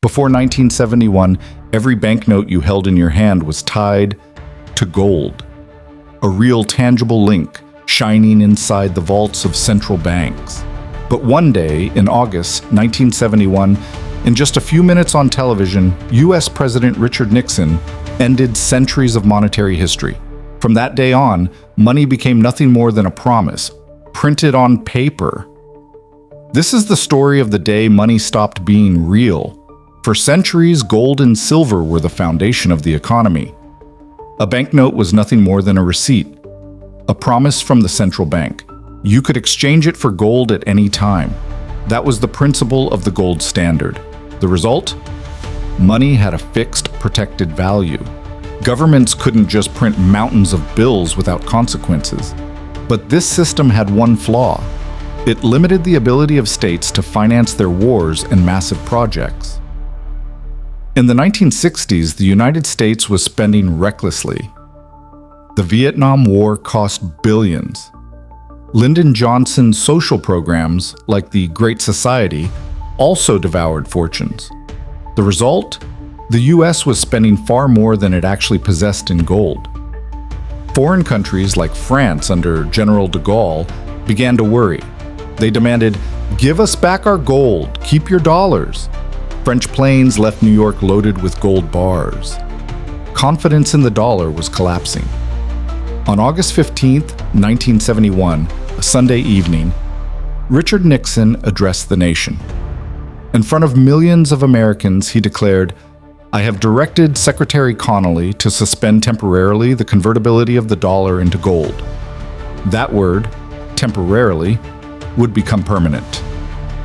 Before 1971, every banknote you held in your hand was tied to gold, a real tangible link shining inside the vaults of central banks. But one day, in August 1971, in just a few minutes on television, U.S. President Richard Nixon ended centuries of monetary history. From that day on, money became nothing more than a promise, printed on paper. This is the story of the day money stopped being real. For centuries, gold and silver were the foundation of the economy. A banknote was nothing more than a receipt, a promise from the central bank. You could exchange it for gold at any time. That was the principle of the gold standard. The result? Money had a fixed, protected value. Governments couldn't just print mountains of bills without consequences. But this system had one flaw. It limited the ability of states to finance their wars and massive projects. In the 1960s, the United States was spending recklessly. The Vietnam War cost billions. Lyndon Johnson's social programs, like the Great Society, also devoured fortunes. The result? The U.S. was spending far more than it actually possessed in gold. Foreign countries like France under General de Gaulle began to worry. They demanded, "Give us back our gold, keep your dollars." French planes left New York loaded with gold bars. Confidence in the dollar was collapsing. On August 15, 1971, a Sunday evening, Richard Nixon addressed the nation. In front of millions of Americans, he declared, "I have directed Secretary Connally to suspend temporarily the convertibility of the dollar into gold." That word, temporarily, would become permanent.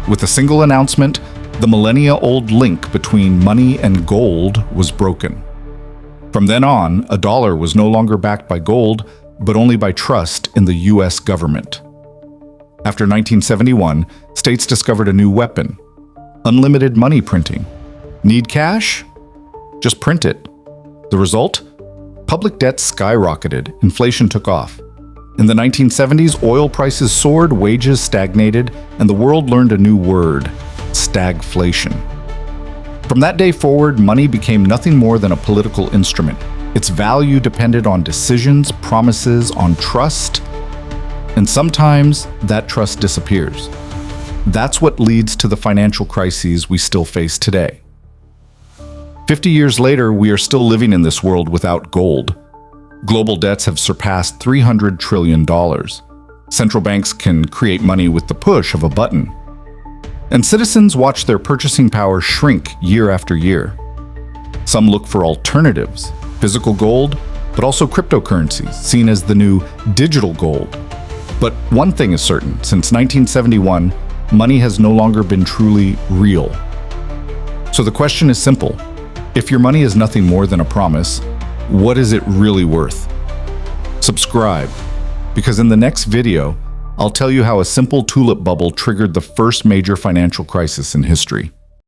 With a single announcement, the millennia-old link between money and gold was broken. From then on, a dollar was no longer backed by gold, but only by trust in the U.S. government. After 1971, states discovered a new weapon: unlimited money printing. Need cash? Just print it. The result? Public debt skyrocketed, inflation took off. In the 1970s, oil prices soared, wages stagnated, and the world learned a new word: stagflation. From that day forward, money became nothing more than a political instrument. Its value depended on decisions, promises, on trust, and sometimes that trust disappears. That's what leads to the financial crises we still face today. 50 years later, we are still living in this world without gold. Global debts have surpassed $300 trillion. Central banks can create money with the push of a button. And citizens watch their purchasing power shrink year after year. Some look for alternatives, physical gold, but also cryptocurrencies, seen as the new digital gold. But one thing is certain: since 1971, money has no longer been truly real. So the question is simple. If your money is nothing more than a promise, what is it really worth? Subscribe, because in the next video, I'll tell you how a simple tulip bubble triggered the first major financial crisis in history.